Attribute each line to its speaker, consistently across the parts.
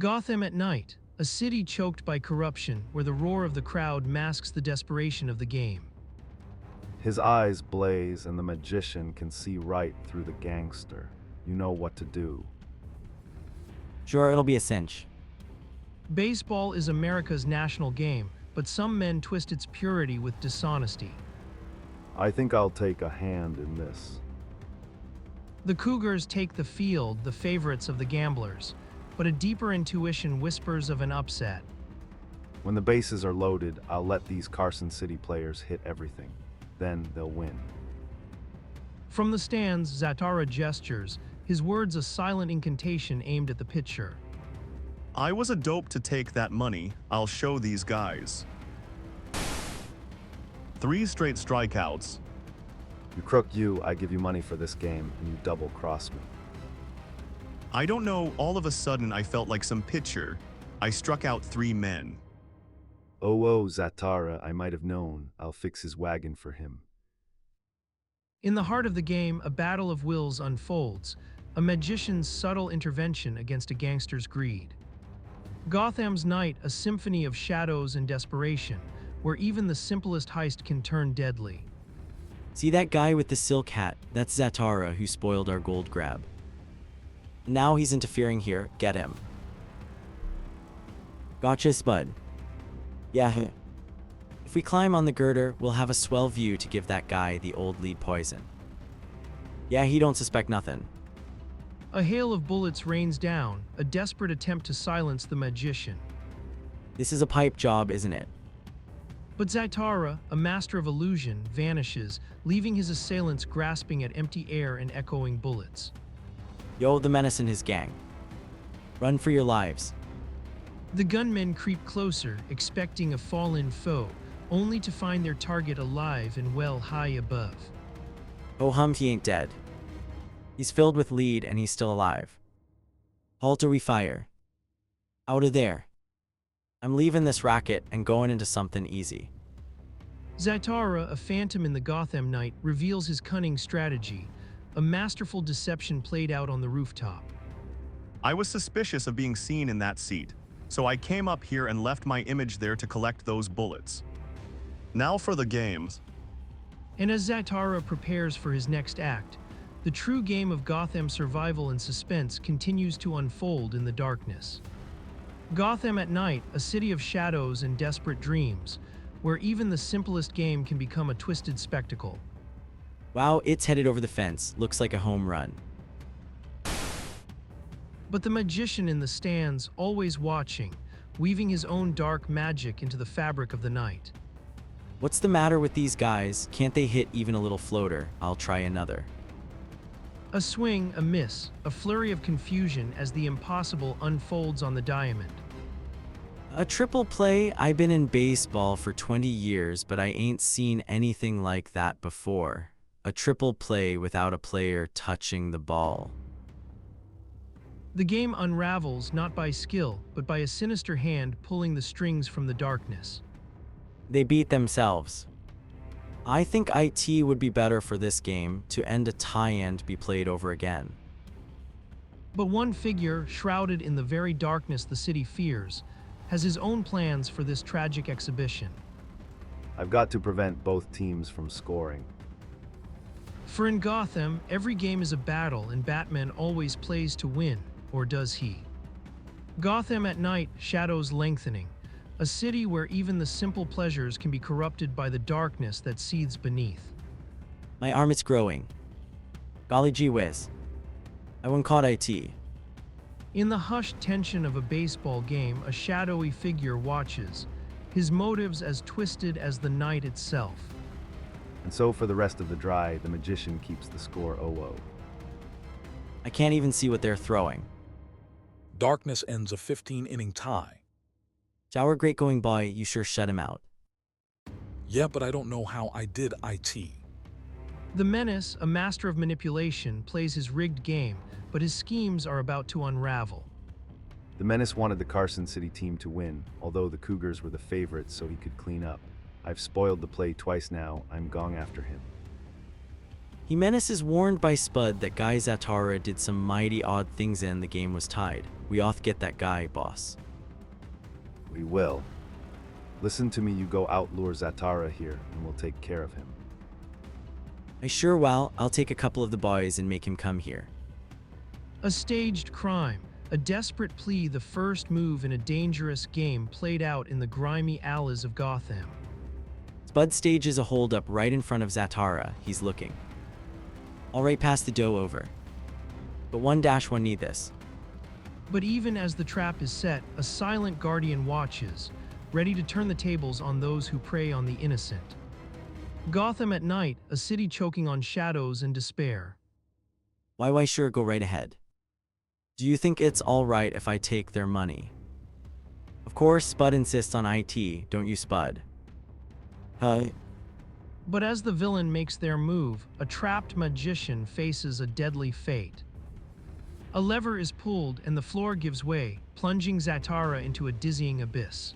Speaker 1: Gotham at night, a city choked by corruption where the roar of the crowd masks the desperation of the game.
Speaker 2: His eyes blaze and the magician can see right through the gangster. You know what to do.
Speaker 3: Sure, it'll be a cinch.
Speaker 1: Baseball is America's national game, but some men twist its purity with dishonesty.
Speaker 2: I think I'll take a hand in this.
Speaker 1: The Cougars take the field, the favorites of the gamblers, but a deeper intuition whispers of an upset.
Speaker 2: When the bases are loaded, I'll let these Carson City players hit everything. Then they'll win.
Speaker 1: From the stands, Zatara gestures, his words a silent incantation aimed at the pitcher.
Speaker 4: I was a dope to take that money. I'll show these guys. 3 straight strikeouts.
Speaker 2: You crook you, I give you money for this game, and you double-cross me.
Speaker 4: I don't know, all of a sudden I felt like some pitcher. I struck out 3 men.
Speaker 2: Oh, Zatara, I might have known. I'll fix his wagon for him.
Speaker 1: In the heart of the game, a battle of wills unfolds, a magician's subtle intervention against a gangster's greed. Gotham's night, a symphony of shadows and desperation, where even the simplest heist can turn deadly.
Speaker 3: See that guy with the silk hat? That's Zatara who spoiled our gold grab. Now he's interfering here. Get him. Gotcha, Spud. Yeah. If we climb on the girder, we'll have a swell view to give that guy the old lead poison. Yeah, he don't suspect nothing.
Speaker 1: A hail of bullets rains down, a desperate attempt to silence the magician.
Speaker 3: This is a pipe job, isn't it?
Speaker 1: But Zatara, a master of illusion, vanishes, leaving his assailants grasping at empty air and echoing bullets.
Speaker 3: Yo, the menace and his gang. Run for your lives.
Speaker 1: The gunmen creep closer, expecting a fallen foe, only to find their target alive and well high above.
Speaker 3: Oh hum, he ain't dead. He's filled with lead and he's still alive. Halt or we fire. Out of there. I'm leaving this racket and going into something easy.
Speaker 1: Zatara, a phantom in the Gotham night, reveals his cunning strategy, a masterful deception played out on the rooftop.
Speaker 4: I was suspicious of being seen in that seat, so I came up here and left my image there to collect those bullets. Now for the games.
Speaker 1: And as Zatara prepares for his next act, the true game of Gotham survival and suspense continues to unfold in the darkness. Gotham at night, a city of shadows and desperate dreams, where even the simplest game can become a twisted spectacle.
Speaker 3: Wow, it's headed over the fence. Looks like a home run.
Speaker 1: But the magician in the stands, always watching, weaving his own dark magic into the fabric of the night.
Speaker 3: What's the matter with these guys? Can't they hit even a little floater? I'll try another.
Speaker 1: A swing, a miss, a flurry of confusion as the impossible unfolds on the diamond.
Speaker 3: A triple play? I've been in baseball for 20 years, but I ain't seen anything like that before. A triple play without a player touching the ball.
Speaker 1: The game unravels not by skill, but by a sinister hand pulling the strings from the darkness.
Speaker 3: They beat themselves. I think IT would be better for this game to end a tie and be played over again.
Speaker 1: But one figure, shrouded in the very darkness the city fears, has his own plans for this tragic exhibition.
Speaker 2: I've got to prevent both teams from scoring.
Speaker 1: For in Gotham, every game is a battle and Batman always plays to win, or does he? Gotham at night, shadows lengthening, a city where even the simple pleasures can be corrupted by the darkness that seethes beneath.
Speaker 3: My arm is growing. Golly gee whiz. I won caught IT.
Speaker 1: In the hushed tension of a baseball game, a shadowy figure watches, his motives as twisted as the night itself.
Speaker 2: And so for the rest of the dry, the magician keeps the score 0-0.
Speaker 3: I can't even see what they're throwing.
Speaker 5: Darkness ends a 15-inning tie.
Speaker 3: Tower great going by, you sure shut him out.
Speaker 5: Yeah, but I don't know how I did IT.
Speaker 1: The Menace, a master of manipulation, plays his rigged game, but his schemes are about to unravel.
Speaker 2: The Menace wanted the Carson City team to win, although the Cougars were the favorites so he could clean up. I've spoiled the play twice now, I'm going after him.
Speaker 3: Jimenez is warned by Spud that Guy Zatara did some mighty odd things and the game was tied. We off get that guy, boss.
Speaker 2: We will. Listen to me, you go outlure Zatara here, and we'll take care of him.
Speaker 3: I sure will. I'll take a couple of the boys and make him come here.
Speaker 1: A staged crime, a desperate plea, the first move in a dangerous game played out in the grimy alleys of Gotham.
Speaker 3: Spud stages a holdup right in front of Zatara. He's looking. All right, pass the dough over. But 1-1 need this.
Speaker 1: But even as the trap is set, a silent guardian watches, ready to turn the tables on those who prey on the innocent. Gotham at night, a city choking on shadows and despair.
Speaker 3: Why sure, go right ahead. Do you think it's all right if I take their money? Of course, Spud insists on IT, don't you, Spud? Huh?
Speaker 1: But as the villain makes their move, a trapped magician faces a deadly fate. A lever is pulled and the floor gives way, plunging Zatara into a dizzying abyss.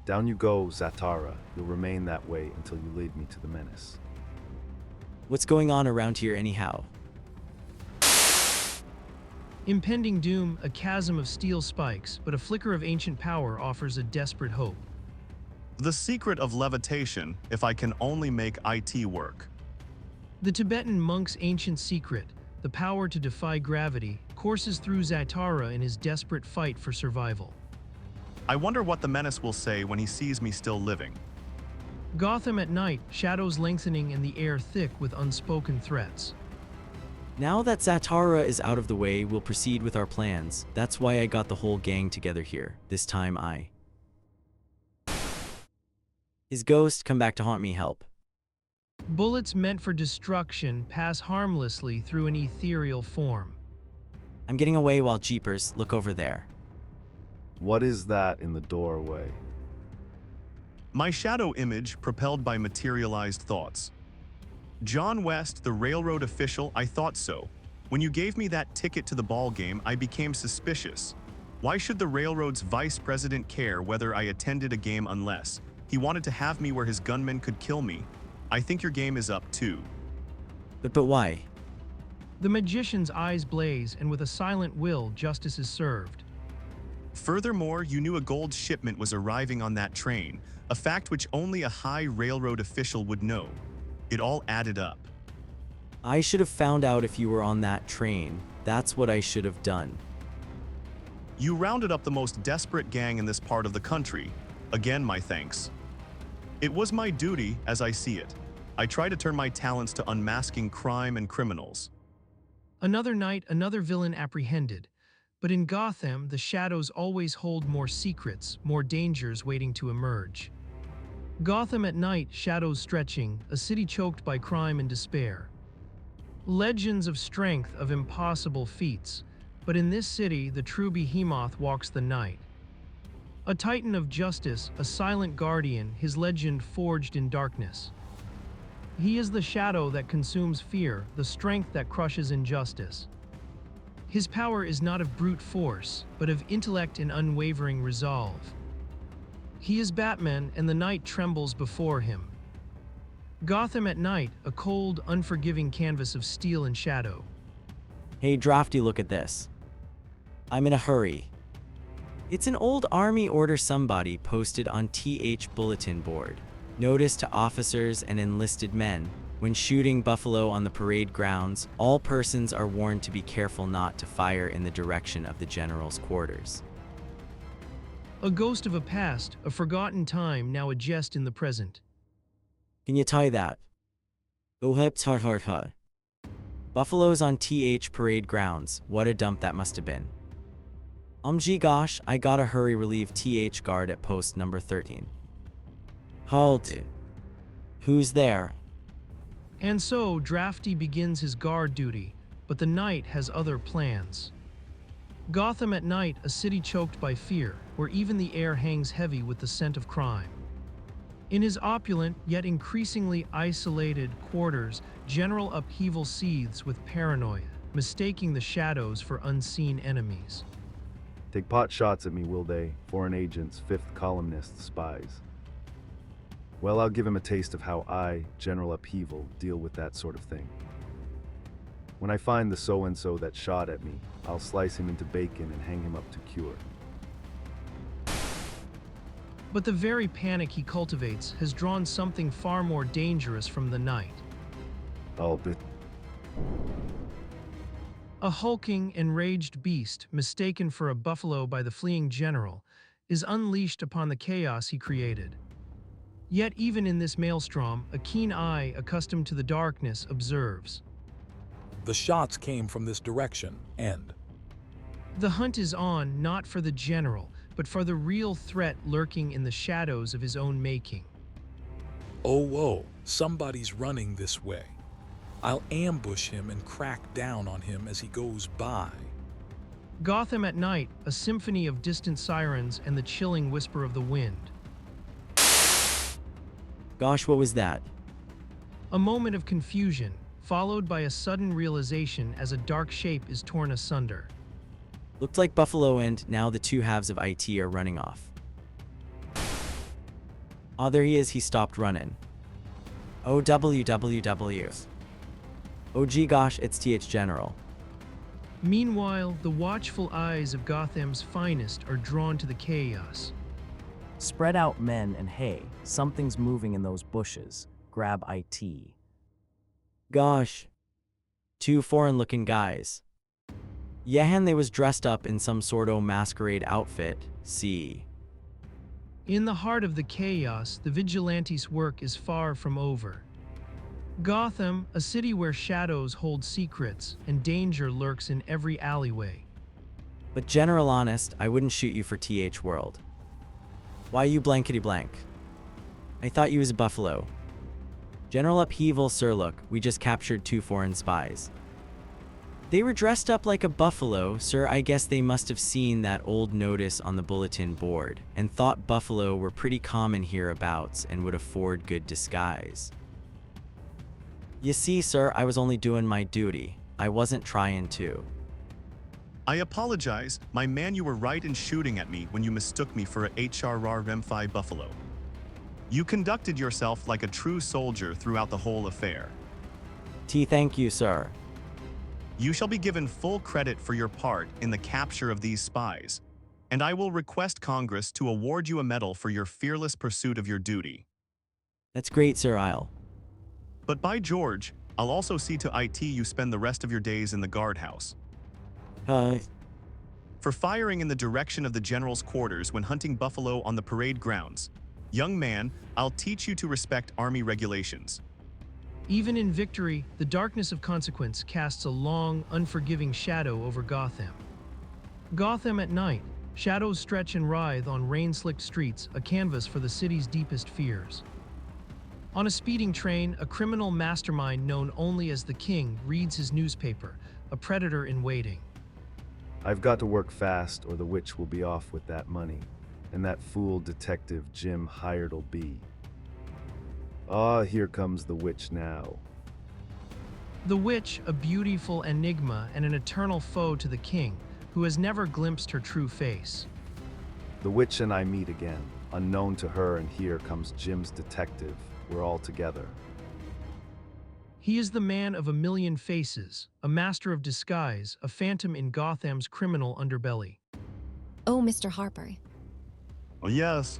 Speaker 2: Down you go, Zatara. You'll remain that way until you lead me to the menace.
Speaker 3: What's going on around here anyhow?
Speaker 1: Impending doom, a chasm of steel spikes, but a flicker of ancient power offers a desperate hope.
Speaker 4: The secret of levitation, if I can only make IT work.
Speaker 1: The Tibetan monk's ancient secret, the power to defy gravity, courses through Zatara in his desperate fight for survival.
Speaker 4: I wonder what the menace will say when he sees me still living.
Speaker 1: Gotham at night, shadows lengthening and the air thick with unspoken threats.
Speaker 3: Now that Zatara is out of the way, we'll proceed with our plans. That's why I got the whole gang together here. This time His ghost come back to haunt me, help.
Speaker 1: Bullets meant for destruction pass harmlessly through an ethereal form.
Speaker 3: I'm getting away while Jeepers, look over there.
Speaker 2: What is that in the doorway?
Speaker 4: My shadow image propelled by materialized thoughts. John West, the railroad official, I thought so. When you gave me that ticket to the ball game, I became suspicious. Why should the railroad's vice president care whether I attended a game unless he wanted to have me where his gunmen could kill me? I think your game is up too.
Speaker 3: But why?
Speaker 1: The magician's eyes blaze, and with a silent will, justice is served.
Speaker 4: Furthermore, you knew a gold shipment was arriving on that train, a fact which only a high railroad official would know. It all added up.
Speaker 3: I should have found out if you were on that train. That's what I should have done.
Speaker 4: You rounded up the most desperate gang in this part of the country. Again, my thanks. It was my duty, as I see it. I try to turn my talents to unmasking crime and criminals.
Speaker 1: Another night, another villain apprehended. But in Gotham, the shadows always hold more secrets, more dangers waiting to emerge. Gotham at night, shadows stretching, a city choked by crime and despair. Legends of strength, of impossible feats. But in this city, the true behemoth walks the night. A titan of justice, a silent guardian, his legend forged in darkness. He is the shadow that consumes fear, the strength that crushes injustice. His power is not of brute force, but of intellect and unwavering resolve. He is Batman, and the night trembles before him. Gotham at night, a cold, unforgiving canvas of steel and shadow.
Speaker 3: Hey Drafty, look at this. I'm in a hurry. It's an old army order somebody posted on TH bulletin board. Notice to officers and enlisted men. When shooting buffalo on the parade grounds, all persons are warned to be careful not to fire in the direction of the general's quarters.
Speaker 1: A ghost of a past, a forgotten time, now a jest in the present.
Speaker 3: Can you tie that? Go hip hard. Buffaloes on TH parade grounds, what a dump that must have been. Gee gosh, I gotta hurry relieve TH guard at post number 13. Halt. Who's there?
Speaker 1: And so, Drafty begins his guard duty, but the night has other plans. Gotham at night, a city choked by fear, where even the air hangs heavy with the scent of crime. In his opulent, yet increasingly isolated quarters, general upheaval seethes with paranoia, mistaking the shadows for unseen enemies.
Speaker 2: Take pot shots at me, will they? Foreign agents, fifth columnists, spies. Well, I'll give him a taste of how I, General Upheaval, deal with that sort of thing. When I find the so-and-so that shot at me, I'll slice him into bacon and hang him up to cure.
Speaker 1: But the very panic he cultivates has drawn something far more dangerous from the night.
Speaker 2: I'll bet.
Speaker 1: A hulking, enraged beast, mistaken for a buffalo by the fleeing general, is unleashed upon the chaos he created. Yet even in this maelstrom, a keen eye accustomed to the darkness observes.
Speaker 5: The shots came from this direction, and
Speaker 1: The hunt is on not for the general, but for the real threat lurking in the shadows of his own making.
Speaker 5: oh whoa, somebody's running this way. I'll ambush him and crack down on him as he goes by.
Speaker 1: Gotham at night, a symphony of distant sirens and the chilling whisper of the wind.
Speaker 3: Gosh, what was that?
Speaker 1: A moment of confusion, followed by a sudden realization as a dark shape is torn asunder.
Speaker 3: Looked like Buffalo and now the two halves of IT are running off. Oh, there he is, he stopped running. Oh, WWW. Oh gee gosh, it's TH General.
Speaker 1: Meanwhile, the watchful eyes of Gotham's finest are drawn to the chaos.
Speaker 6: Spread out, men, and hey, something's moving in those bushes. Grab IT.
Speaker 3: Gosh. Two foreign-looking guys. Yeah, and they was dressed up in some sort o' masquerade outfit. See.
Speaker 1: In the heart of the chaos, the vigilante's work is far from over. Gotham, a city where shadows hold secrets and danger lurks in every alleyway.
Speaker 3: But General honest, I wouldn't shoot you for TH World. Why you blankety blank? I thought you was a buffalo. General Upheaval, sir, look, we just captured two foreign spies. They were dressed up like a buffalo, sir. I guess they must have seen that old notice on the bulletin board and thought buffalo were pretty common hereabouts and would afford good disguise. You see, sir, I was only doing my duty. I wasn't trying to.
Speaker 4: I apologize, my man, you were right in shooting at me when you mistook me for a HRR Rem5 Buffalo. You conducted yourself like a true soldier throughout the whole affair.
Speaker 3: Thank you, sir.
Speaker 4: You shall be given full credit for your part in the capture of these spies, and I will request Congress to award you a medal for your fearless pursuit of your duty.
Speaker 3: That's great, sir.
Speaker 4: But by George, I'll also see to IT you spend the rest of your days in the guardhouse. For firing in the direction of the general's quarters when hunting buffalo on the parade grounds. Young man, I'll teach you to respect army regulations.
Speaker 1: Even in victory, the darkness of consequence casts a long, unforgiving shadow over Gotham. Gotham at night, shadows stretch and writhe on rain-slicked streets, a canvas for the city's deepest fears. On a speeding train, a criminal mastermind known only as the King reads his newspaper, a predator in waiting.
Speaker 2: I've got to work fast or the witch will be off with that money, and that fool detective Jim Hired'll be. Ah, here comes the witch now.
Speaker 1: The witch, a beautiful enigma and an eternal foe to the King, who has never glimpsed her true face.
Speaker 2: The witch and I meet again, unknown to her, and here comes Jim's detective. We're all together.
Speaker 1: He is the man of a million faces, a master of disguise, a phantom in Gotham's criminal underbelly.
Speaker 7: Oh, Mr. Harper.
Speaker 4: Oh yes.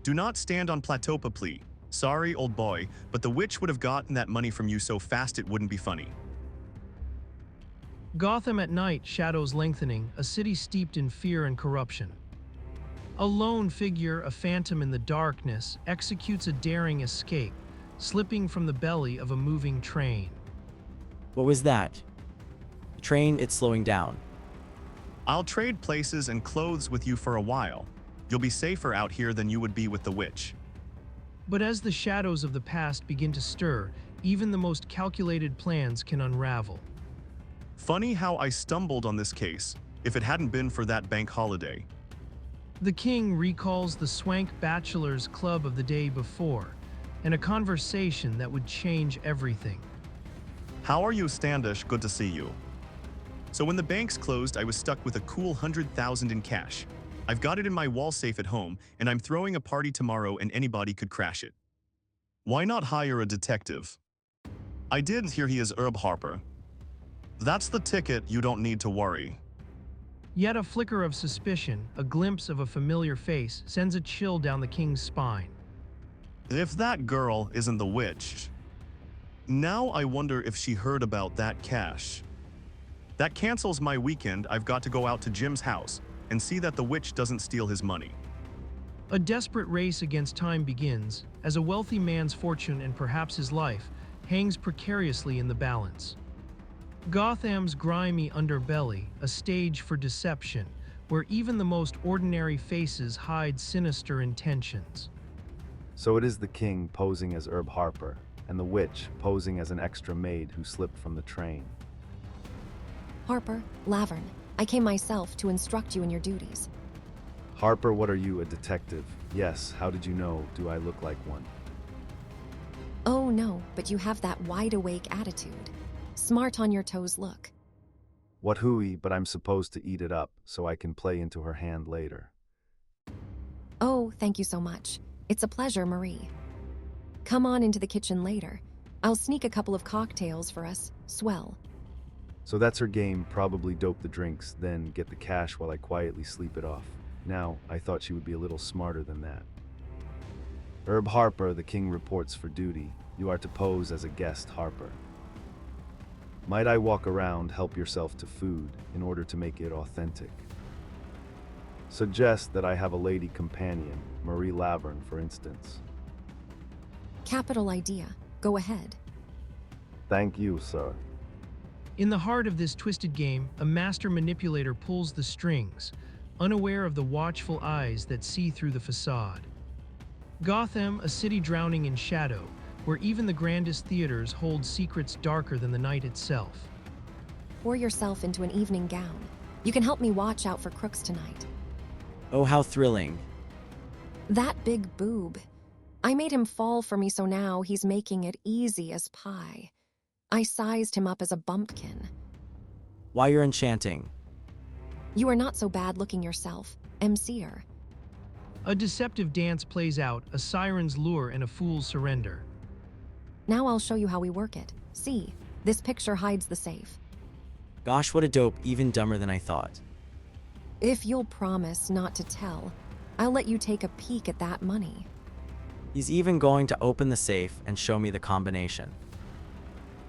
Speaker 4: Do not stand on Platopopli. Sorry, old boy, but the witch would have gotten that money from you so fast it wouldn't be funny.
Speaker 1: Gotham at night, shadows lengthening, a city steeped in fear and corruption. A lone figure, a phantom in the darkness, executes a daring escape, slipping from the belly of a moving train.
Speaker 3: What was that? The train, it's slowing down.
Speaker 4: I'll trade places and clothes with you for a while. You'll be safer out here than you would be with the witch.
Speaker 1: But as the shadows of the past begin to stir, even the most calculated plans can unravel.
Speaker 4: Funny how I stumbled on this case, if it hadn't been for that bank holiday.
Speaker 1: The King recalls the swank bachelors' club of the day before, and a conversation that would change everything.
Speaker 4: How are you, Standish? Good to see you. So when the banks closed, I was stuck with a cool 100,000 in cash. I've got it in my wall safe at home, and I'm throwing a party tomorrow and anybody could crash it. Why not hire a detective? I did hear he is Herb Harper. That's the ticket, you don't need to worry.
Speaker 1: Yet a flicker of suspicion, a glimpse of a familiar face, sends a chill down the king's spine.
Speaker 4: If that girl isn't the witch. Now I wonder if she heard about that cash. That cancels my weekend. I've got to go out to Jim's house and see that the witch doesn't steal his money.
Speaker 1: A desperate race against time begins, as a wealthy man's fortune and perhaps his life hangs precariously in the balance. Gotham's grimy underbelly, a stage for deception, where even the most ordinary faces hide sinister intentions.
Speaker 2: So it is the king posing as Herb Harper, and the witch posing as an extra maid who slipped from the train.
Speaker 7: Harper, Laverne, I came myself to instruct you in your duties.
Speaker 2: Harper, what are you, a detective? Yes, how did you know? Do I look like one?
Speaker 7: Oh no, but you have that wide-awake attitude. Smart on your toes look.
Speaker 2: What hooey, but I'm supposed to eat it up so I can play into her hand later.
Speaker 7: Oh, thank you so much. It's a pleasure, Marie. Come on into the kitchen later. I'll sneak a couple of cocktails for us. Swell.
Speaker 2: So that's her game, probably dope the drinks, then get the cash while I quietly sleep it off. Now, I thought she would be a little smarter than that. Herb Harper, the king reports for duty. You are to pose as a guest, Harper. Might I walk around, help yourself to food, in order to make it authentic? Suggest that I have a lady companion, Marie Laverne, for instance.
Speaker 7: Capital idea. Go ahead.
Speaker 2: Thank you, sir.
Speaker 1: In the heart of this twisted game, a master manipulator pulls the strings, unaware of the watchful eyes that see through the facade. Gotham, a city drowning in shadow, where even the grandest theaters hold secrets darker than the night itself.
Speaker 7: Pour yourself into an evening gown. You can help me watch out for crooks tonight.
Speaker 3: Oh, how thrilling.
Speaker 7: That big boob. I made him fall for me, so now he's making it easy as pie. I sized him up as a bumpkin.
Speaker 3: Why, you're enchanting.
Speaker 7: You are not so bad looking yourself, MC'er.
Speaker 1: A deceptive dance plays out, a siren's lure and a fool's surrender.
Speaker 7: Now I'll show you how we work it. See, this picture hides the safe.
Speaker 3: Gosh, what a dope, even dumber than I thought.
Speaker 7: If you'll promise not to tell, I'll let you take a peek at that money.
Speaker 3: He's even going to open the safe and show me the combination.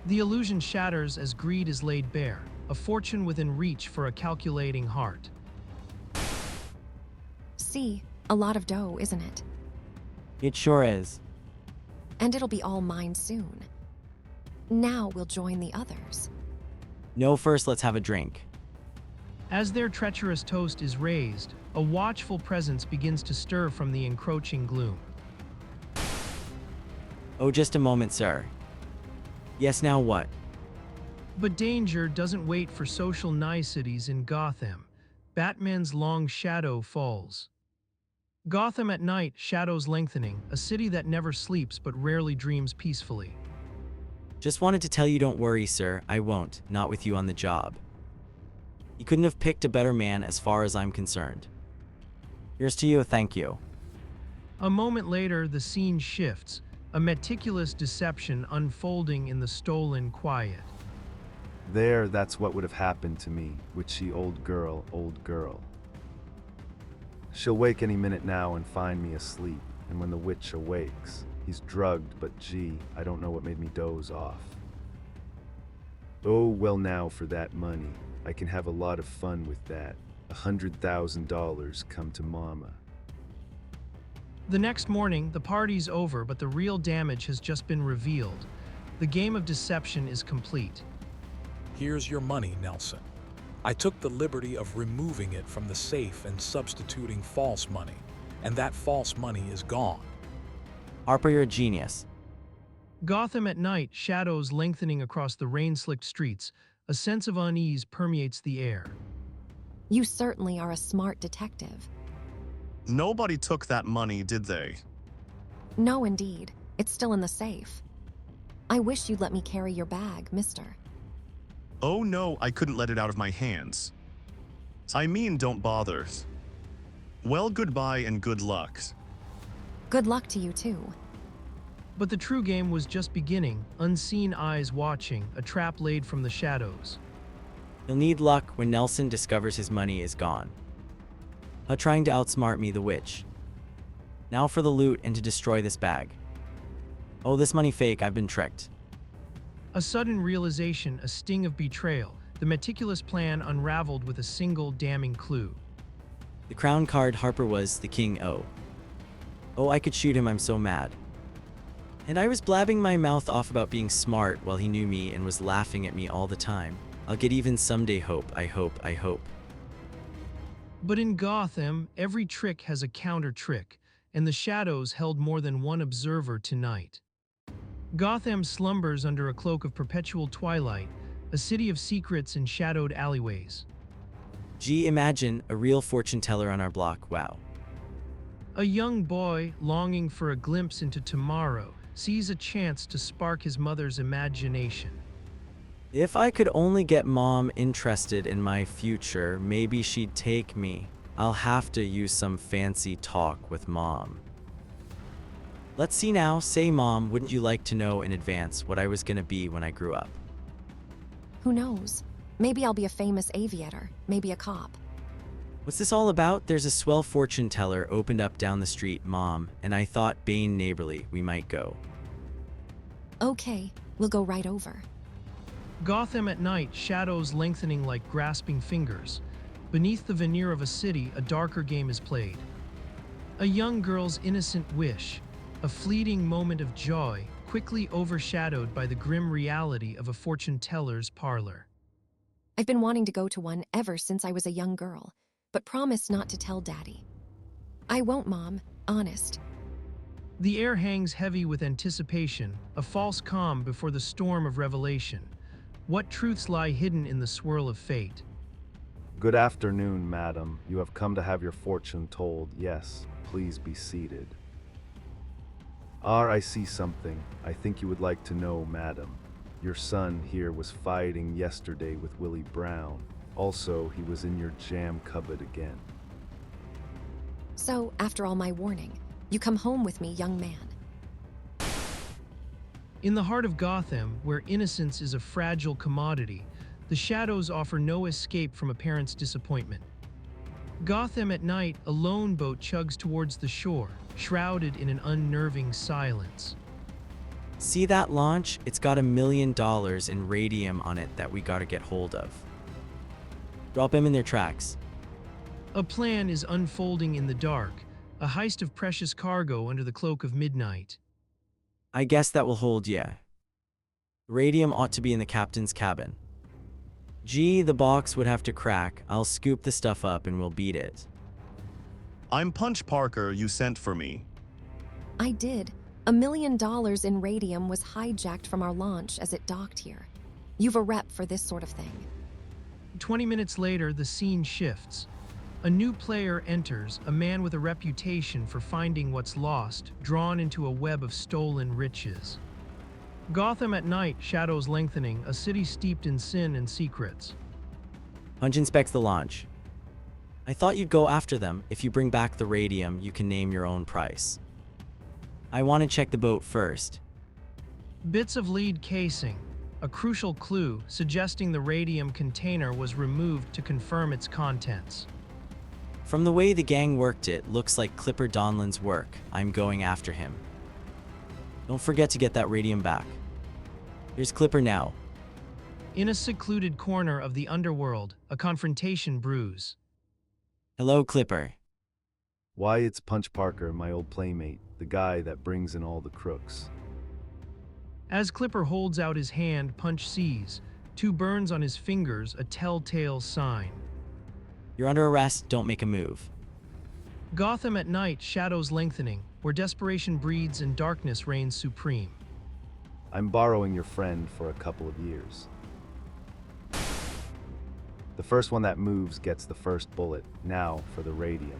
Speaker 1: The illusion shatters as greed is laid bare, a fortune within reach for a calculating heart.
Speaker 7: See, a lot of dough, isn't it?
Speaker 3: It sure is.
Speaker 7: And it'll be all mine soon. Now we'll join the others.
Speaker 3: No, first let's have a drink.
Speaker 1: As their treacherous toast is raised, a watchful presence begins to stir from the encroaching gloom.
Speaker 3: Oh, just a moment, sir. Yes, now what?
Speaker 1: But danger doesn't wait for social niceties in Gotham. Batman's long shadow falls. Gotham at night, shadows lengthening, a city that never sleeps but rarely dreams peacefully.
Speaker 3: Just wanted to tell you, don't worry, sir. I won't, not with you on the job. You couldn't have picked a better man as far as I'm concerned. Here's to you, thank you.
Speaker 1: A moment later, the scene shifts, a meticulous deception unfolding in the stolen quiet.
Speaker 2: There, that's what would have happened to me, witchy old girl, old girl. She'll wake any minute now and find me asleep, and when the witch awakes, he's drugged, but gee, I don't know what made me doze off. Oh, well, now for that money. I can have a lot of fun with that. $100,000 come to mama.
Speaker 1: The next morning, the party's over, but the real damage has just been revealed. The game of deception is complete.
Speaker 5: Here's your money, Nelson. I took the liberty of removing it from the safe and substituting false money, and that false money is gone.
Speaker 3: Harper, you're a genius.
Speaker 1: Gotham at night, shadows lengthening across the rain-slicked streets. A sense of unease permeates the air.
Speaker 7: You certainly are a smart detective.
Speaker 4: Nobody took that money, did they?
Speaker 7: No, indeed. It's still in the safe. I wish you'd let me carry your bag, mister.
Speaker 4: Oh no, I couldn't let it out of my hands. I mean, don't bother. Well, goodbye and good luck.
Speaker 7: Good luck to you, too.
Speaker 1: But the true game was just beginning, unseen eyes watching, a trap laid from the shadows.
Speaker 3: He'll need luck when Nelson discovers his money is gone. Her trying to outsmart me, the witch. Now for the loot and to destroy this bag. Oh, this money fake, I've been tricked.
Speaker 1: A sudden realization, a sting of betrayal, the meticulous plan unraveled with a single damning clue.
Speaker 3: The crown card Harper was the king. Oh, I could shoot him, I'm so mad. And I was blabbing my mouth off about being smart while he knew me and was laughing at me all the time. I'll get even someday, hope, I hope.
Speaker 1: But in Gotham, every trick has a counter trick, and the shadows held more than one observer tonight. Gotham slumbers under a cloak of perpetual twilight, a city of secrets and shadowed alleyways.
Speaker 3: Gee, imagine a real fortune teller on our block, wow.
Speaker 1: A young boy, longing for a glimpse into tomorrow, sees a chance to spark his mother's imagination.
Speaker 3: If I could only get Mom interested in my future, maybe she'd take me. I'll have to use some fancy talk with Mom. Let's see now. Say, Mom, wouldn't you like to know in advance what I was gonna be when I grew up?
Speaker 7: Who knows? Maybe I'll be a famous aviator, maybe a cop.
Speaker 3: What's this all about? There's a swell fortune teller opened up down the street, Mom, and I thought Bane neighborly, we might go.
Speaker 7: Okay, we'll go right over.
Speaker 1: Gotham at night, shadows lengthening like grasping fingers. Beneath the veneer of a city, a darker game is played. A young girl's innocent wish, a fleeting moment of joy, quickly overshadowed by the grim reality of a fortune teller's parlor.
Speaker 7: I've been wanting to go to one ever since I was a young girl, but promise not to tell Daddy. I won't, Mom, honest.
Speaker 1: The air hangs heavy with anticipation, a false calm before the storm of revelation. What truths lie hidden in the swirl of fate?
Speaker 2: Good afternoon, madam. You have come to have your fortune told. Yes, please be seated. I see something. I think you would like to know, madam. Your son here was fighting yesterday with Willie Brown. Also, he was in your jam cupboard again.
Speaker 7: So, after all my warning, you come home with me, young man.
Speaker 1: In the heart of Gotham, where innocence is a fragile commodity, the shadows offer no escape from a parent's disappointment. Gotham at night, a lone boat chugs towards the shore, shrouded in an unnerving silence.
Speaker 3: See that launch? It's got $1 million in radium on it that we gotta get hold of. Drop him in their tracks.
Speaker 1: A plan is unfolding in the dark, a heist of precious cargo under the cloak of midnight.
Speaker 3: I guess that will hold, yeah. Radium ought to be in the captain's cabin. Gee, the box would have to crack. I'll scoop the stuff up and we'll beat it.
Speaker 4: I'm Punch Parker, you sent for me.
Speaker 7: I did. $1 million in radium was hijacked from our launch as it docked here. You've a rep for this sort of thing.
Speaker 1: 20 minutes later, the scene shifts. A new player enters, a man with a reputation for finding what's lost, drawn into a web of stolen riches. Gotham at night, shadows lengthening, a city steeped in sin and secrets.
Speaker 3: Punch inspects the launch. I thought you'd go after them. If you bring back the radium, you can name your own price. I want to check the boat first.
Speaker 1: Bits of lead casing, a crucial clue suggesting the radium container was removed to confirm its contents.
Speaker 3: From the way the gang worked it, looks like Clipper Donlin's work. I'm going after him. Don't forget to get that radium back. Here's Clipper now.
Speaker 1: In a secluded corner of the underworld, a confrontation brews.
Speaker 3: Hello, Clipper.
Speaker 2: Why, it's Punch Parker, my old playmate, the guy that brings in all the crooks.
Speaker 1: As Clipper holds out his hand, Punch sees 2 burns on his fingers, a telltale sign.
Speaker 3: You're under arrest, don't make a move.
Speaker 1: Gotham at night, shadows lengthening, where desperation breeds and darkness reigns supreme.
Speaker 2: I'm borrowing your friend for a couple of years. The first one that moves gets the first bullet. Now for the radium.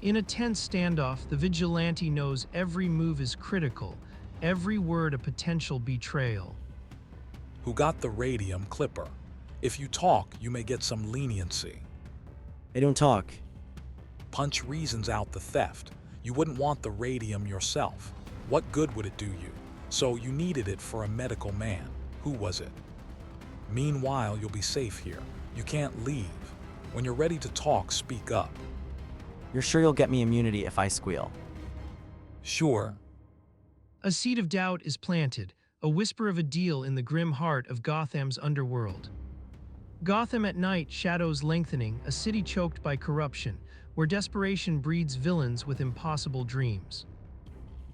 Speaker 1: In a tense standoff, the vigilante knows every move is critical, every word a potential betrayal.
Speaker 5: Who got the radium, Clipper? If you talk, you may get some leniency.
Speaker 3: I don't talk.
Speaker 5: Punch reasons out the theft. You wouldn't want the radium yourself. What good would it do you? So you needed it for a medical man. Who was it? Meanwhile, you'll be safe here. You can't leave. When you're ready to talk, speak up.
Speaker 3: You're sure you'll get me immunity if I squeal?
Speaker 5: Sure.
Speaker 1: A seed of doubt is planted, a whisper of a deal in the grim heart of Gotham's underworld. Gotham at night, shadows lengthening, a city choked by corruption, where desperation breeds villains with impossible dreams.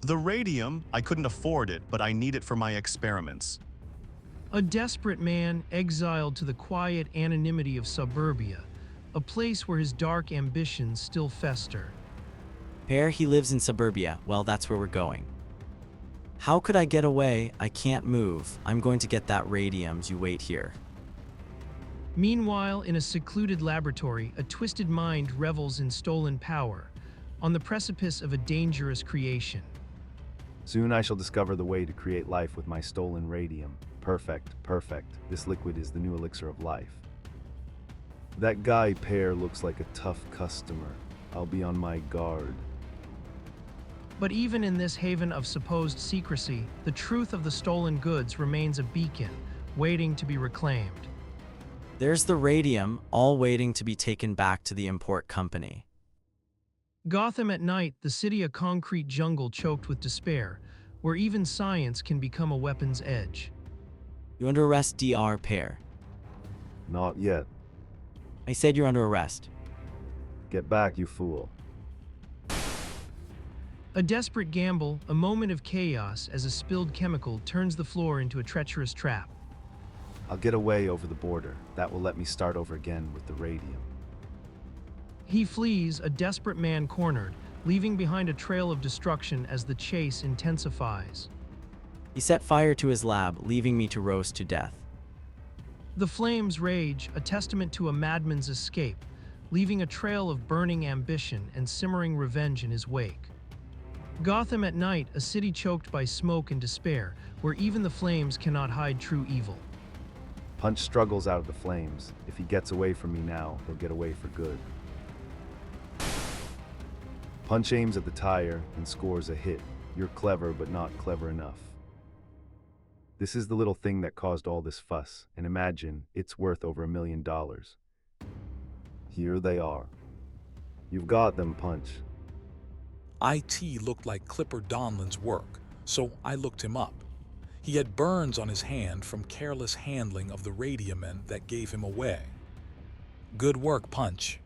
Speaker 4: The radium, I couldn't afford it, but I need it for my experiments.
Speaker 1: A desperate man exiled to the quiet anonymity of suburbia, a place where his dark ambitions still fester.
Speaker 3: Pear, he lives in suburbia. Well, that's where we're going. How could I get away? I can't move. I'm going to get that radiums. You wait here.
Speaker 1: Meanwhile, in a secluded laboratory, a twisted mind revels in stolen power, on the precipice of a dangerous creation.
Speaker 2: Soon I shall discover the way to create life with my stolen radium. Perfect, perfect. This liquid is the new elixir of life. That guy Pear looks like a tough customer. I'll be on my guard.
Speaker 1: But even in this haven of supposed secrecy, the truth of the stolen goods remains a beacon, waiting to be reclaimed.
Speaker 3: There's the radium, all waiting to be taken back to the import company.
Speaker 1: Gotham at night, the city a concrete jungle choked with despair, where even science can become a weapon's edge.
Speaker 3: You under arrest, Dr. Pear.
Speaker 2: Not yet.
Speaker 3: I said you're under arrest.
Speaker 2: Get back, you fool.
Speaker 1: A desperate gamble, a moment of chaos as a spilled chemical turns the floor into a treacherous trap.
Speaker 2: I'll get away over the border. That will let me start over again with the radium.
Speaker 1: He flees, a desperate man cornered, leaving behind a trail of destruction as the chase intensifies.
Speaker 3: He set fire to his lab, leaving me to roast to death.
Speaker 1: The flames rage, a testament to a madman's escape, leaving a trail of burning ambition and simmering revenge in his wake. Gotham at night, a city choked by smoke and despair, where even the flames cannot hide true evil.
Speaker 2: Punch struggles out of the flames. If he gets away from me now, he'll get away for good. Punch aims at the tire and scores a hit. You're clever, but not clever enough. This is the little thing that caused all this fuss, and imagine it's worth over $1 million. Here they are. You've got them, Punch.
Speaker 5: IT looked like Clipper Donlin's work, so I looked him up. He had burns on his hand from careless handling of the radium that gave him away. Good work, Punch.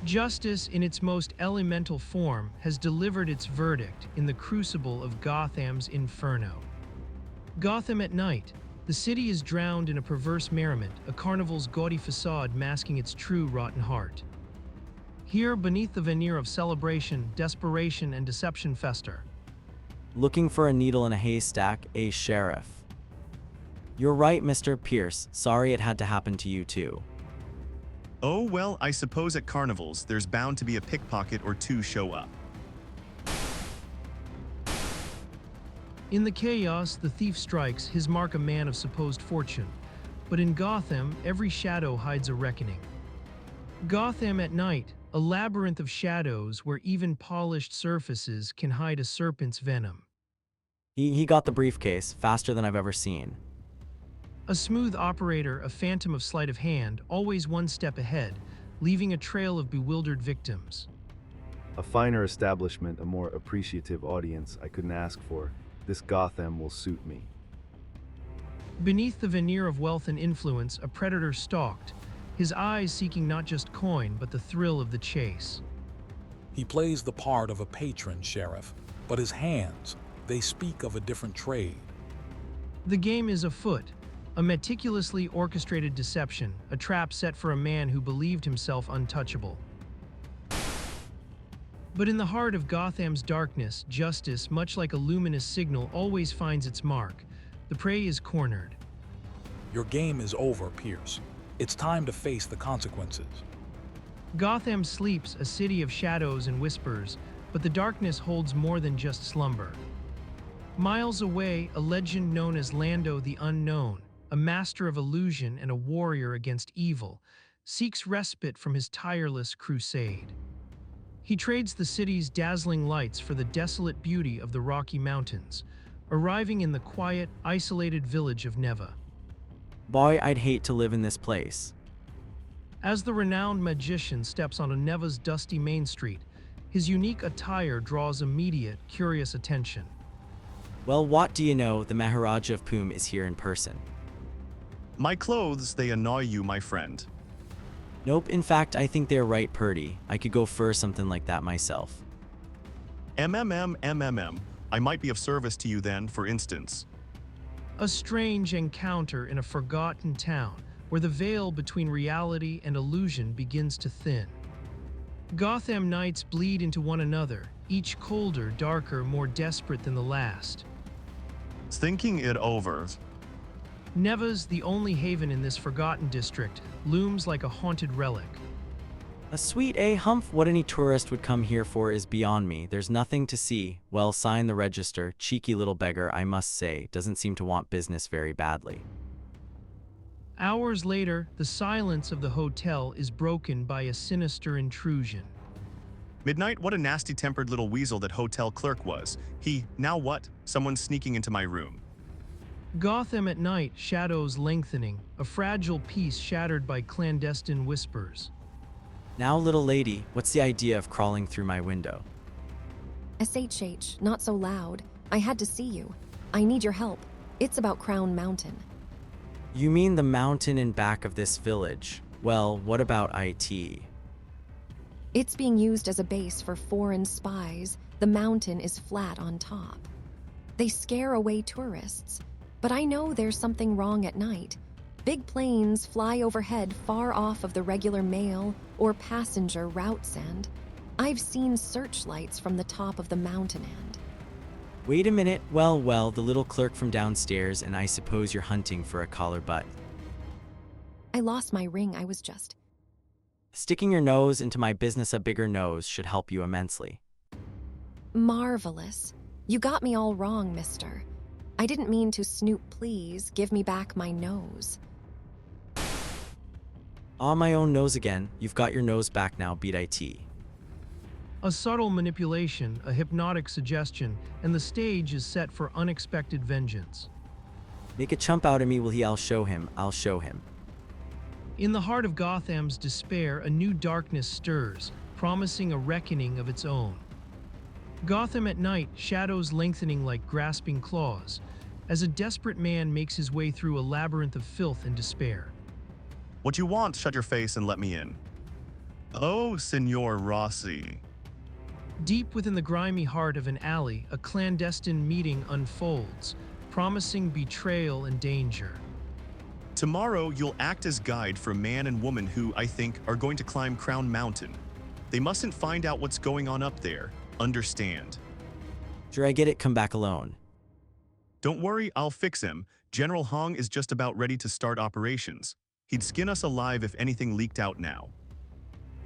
Speaker 1: Justice, in its most elemental form, has delivered its verdict in the crucible of Gotham's inferno. Gotham at night, the city is drowned in a perverse merriment, a carnival's gaudy facade masking its true rotten heart. Here, beneath the veneer of celebration, desperation, and deception fester.
Speaker 3: Looking for a needle in a haystack, a sheriff. You're right, Mr. Pierce. Sorry it had to happen to you too.
Speaker 4: Oh, well, I suppose at carnivals, there's bound to be a pickpocket or two show up.
Speaker 1: In the chaos, the thief strikes, his mark a man of supposed fortune. But in Gotham, every shadow hides a reckoning. Gotham at night, a labyrinth of shadows where even polished surfaces can hide a serpent's venom.
Speaker 3: He got the briefcase faster than I've ever seen.
Speaker 1: A smooth operator, a phantom of sleight of hand, always one step ahead, leaving a trail of bewildered victims.
Speaker 2: A finer establishment, a more appreciative audience I couldn't ask for. This Gotham will suit me.
Speaker 1: Beneath the veneer of wealth and influence, a predator stalked, his eyes seeking not just coin, but the thrill of the chase.
Speaker 5: He plays the part of a patron, Sheriff, but his hands, they speak of a different trade.
Speaker 1: The game is afoot, a meticulously orchestrated deception, a trap set for a man who believed himself untouchable. But in the heart of Gotham's darkness, justice, much like a luminous signal, always finds its mark. The prey is cornered.
Speaker 5: Your game is over, Pierce. It's time to face the consequences.
Speaker 1: Gotham sleeps, a city of shadows and whispers, but the darkness holds more than just slumber. Miles away, a legend known as Lando the Unknown, a master of illusion and a warrior against evil, seeks respite from his tireless crusade. He trades the city's dazzling lights for the desolate beauty of the Rocky Mountains, arriving in the quiet, isolated village of Neva.
Speaker 3: Boy, I'd hate to live in this place.
Speaker 1: As the renowned magician steps onto Neva's dusty main street, his unique attire draws immediate, curious attention.
Speaker 3: Well, what do you know, the Maharaja of Poom is here in person.
Speaker 4: My clothes, they annoy you, my friend.
Speaker 3: Nope, in fact, I think they're right purty. I could go fur something like that myself.
Speaker 4: MMM. I might be of service to you then, for instance.
Speaker 1: A strange encounter in a forgotten town, where the veil between reality and illusion begins to thin. Gotham nights bleed into one another, each colder, darker, more desperate than the last.
Speaker 4: Thinking it over.
Speaker 1: Neva's, the only haven in this forgotten district, looms like a haunted relic.
Speaker 3: A sweet humph, what any tourist would come here for is beyond me. There's nothing to see. Well, sign the register. Cheeky little beggar, I must say, doesn't seem to want business very badly.
Speaker 1: Hours later, the silence of the hotel is broken by a sinister intrusion.
Speaker 4: Midnight, what a nasty-tempered little weasel that hotel clerk was. Now what? Someone's sneaking into my room.
Speaker 1: Gotham at night, shadows lengthening, a fragile peace shattered by clandestine whispers.
Speaker 3: Now, little lady, what's the idea of crawling through my window?
Speaker 7: SHH, not so loud. I had to see you. I need your help. It's about Crown Mountain.
Speaker 3: You mean the mountain in back of this village? Well, what about IT?
Speaker 7: It's being used as a base for foreign spies. The mountain is flat on top. They scare away tourists. But I know there's something wrong at night. Big planes fly overhead far off of the regular mail or passenger routes, and I've seen searchlights from the top of the mountain end.
Speaker 3: Wait a minute. Well, the little clerk from downstairs, and I suppose you're hunting for a collar butt.
Speaker 7: I lost my ring. I was just...
Speaker 3: Sticking your nose into my business, a bigger nose should help you immensely.
Speaker 7: Marvelous. You got me all wrong, mister. I didn't mean to snoop. Please give me back my nose.
Speaker 3: Ah, my own nose again. You've got your nose back now, beat IT.
Speaker 1: A subtle manipulation, a hypnotic suggestion, and the stage is set for unexpected vengeance.
Speaker 3: Make a chump out of me, will he? I'll show him.
Speaker 1: In the heart of Gotham's despair, a new darkness stirs, promising a reckoning of its own. Gotham at night, shadows lengthening like grasping claws, as a desperate man makes his way through a labyrinth of filth and despair.
Speaker 4: What you want, shut your face and let me in. Oh, Signor Rossi.
Speaker 1: Deep within the grimy heart of an alley, a clandestine meeting unfolds, promising betrayal and danger.
Speaker 4: Tomorrow, you'll act as guide for a man and woman who, I think, are going to climb Crown Mountain. They mustn't find out what's going on up there. Understand?
Speaker 3: Sure, I get it. Come back alone.
Speaker 4: Don't worry, I'll fix him. General Hong is just about ready to start operations. He'd skin us alive if anything leaked out now.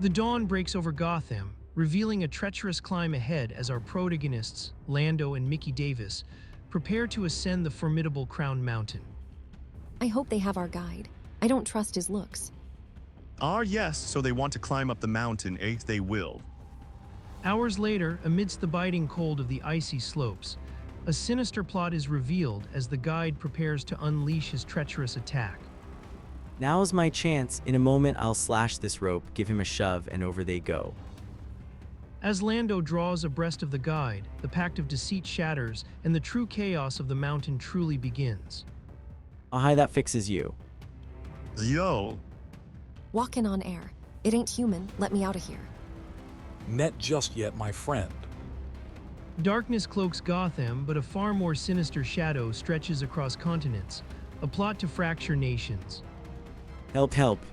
Speaker 1: The dawn breaks over Gotham, revealing a treacherous climb ahead as our protagonists, Lando and Mickey Davis, prepare to ascend the formidable Crown Mountain.
Speaker 7: I hope they have our guide. I don't trust his looks.
Speaker 4: Ah, yes, so they want to climb up the mountain, eh? They will.
Speaker 1: Hours later, amidst the biting cold of the icy slopes, a sinister plot is revealed as the guide prepares to unleash his treacherous attack.
Speaker 3: Now's my chance. In a moment, I'll slash this rope, give him a shove, and over they go.
Speaker 1: As Lando draws abreast of the guide, the pact of deceit shatters, and the true chaos of the mountain truly begins.
Speaker 3: Oh, hi, that fixes you.
Speaker 4: Yo.
Speaker 7: Walking on air. It ain't human. Let me out of here.
Speaker 5: Net just yet, my friend.
Speaker 1: Darkness cloaks Gotham, but a far more sinister shadow stretches across continents, a plot to fracture nations.
Speaker 3: Help.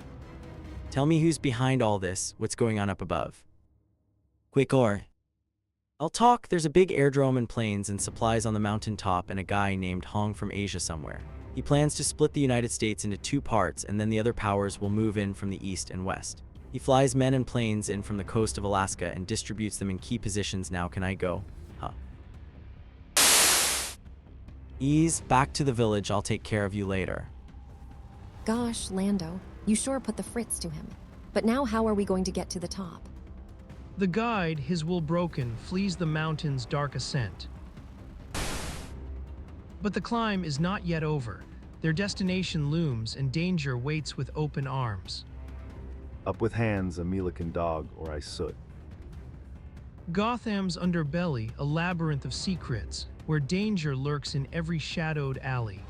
Speaker 3: Tell me who's behind all this, what's going on up above. Quick or. I'll talk. There's a big airdrome and planes and supplies on the mountain top, and a guy named Hong from Asia somewhere. He plans to split the United States into two parts, and then the other powers will move in from the east and west. He flies men and planes in from the coast of Alaska and distributes them in key positions. Now can I go? Ease, back to the village. I'll take care of you later.
Speaker 7: Gosh, Lando, you sure put the fritz to him. But now how are we going to get to the top?
Speaker 1: The guide, his will broken, flees the mountain's dark ascent. But the climb is not yet over. Their destination looms and danger waits with open arms.
Speaker 2: Up with hands, a Melican dog, or I soot.
Speaker 1: Gotham's underbelly, a labyrinth of secrets, where danger lurks in every shadowed alley.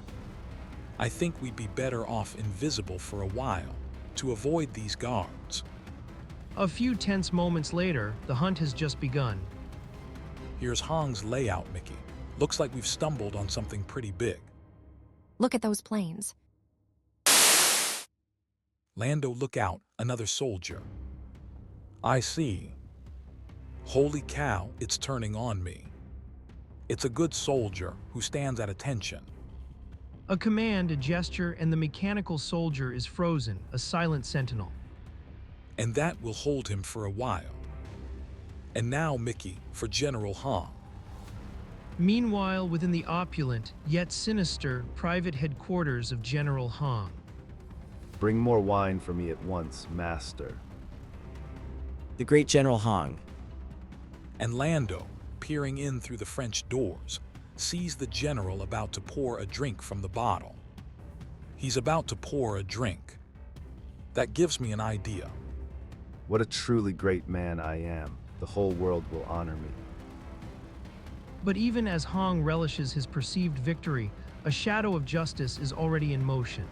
Speaker 5: I think we'd be better off invisible for a while, to avoid these guards.
Speaker 1: A few tense moments later, the hunt has just begun.
Speaker 5: Here's Hong's layout, Mickey. Looks like we've stumbled on something pretty big.
Speaker 7: Look at those planes.
Speaker 5: Lando, look out, another soldier. I see. Holy cow, it's turning on me. It's a good soldier who stands at attention.
Speaker 1: A command, a gesture, and the mechanical soldier is frozen, a silent sentinel.
Speaker 5: And that will hold him for a while. And now, Mickey, for General Hong.
Speaker 1: Meanwhile, within the opulent, yet sinister, private headquarters of General Hong.
Speaker 2: Bring more wine for me at once, master.
Speaker 3: The great General Hong.
Speaker 5: And Lando, peering in through the French doors, sees the general about to pour a drink from the bottle. He's about to pour a drink. That gives me an idea.
Speaker 2: What a truly great man I am. The whole world will honor me.
Speaker 1: But even as Hong relishes his perceived victory, a shadow of justice is already in motion.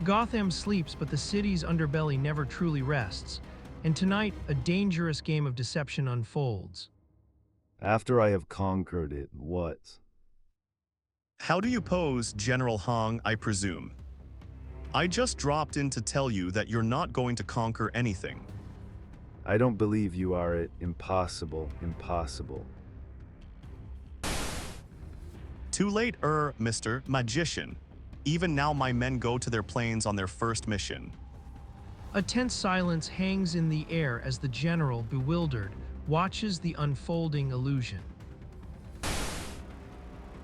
Speaker 1: Gotham sleeps, but the city's underbelly never truly rests, and tonight a dangerous game of deception unfolds.
Speaker 2: After I have conquered it, what?
Speaker 4: How do you pose, General Hong, I presume? I just dropped in to tell you that you're not going to conquer anything.
Speaker 2: I don't believe you are it. Impossible, impossible.
Speaker 4: Too late, Mr. Magician. Even now my men go to their planes on their first mission.
Speaker 1: A tense silence hangs in the air as the general, bewildered, watches the unfolding illusion.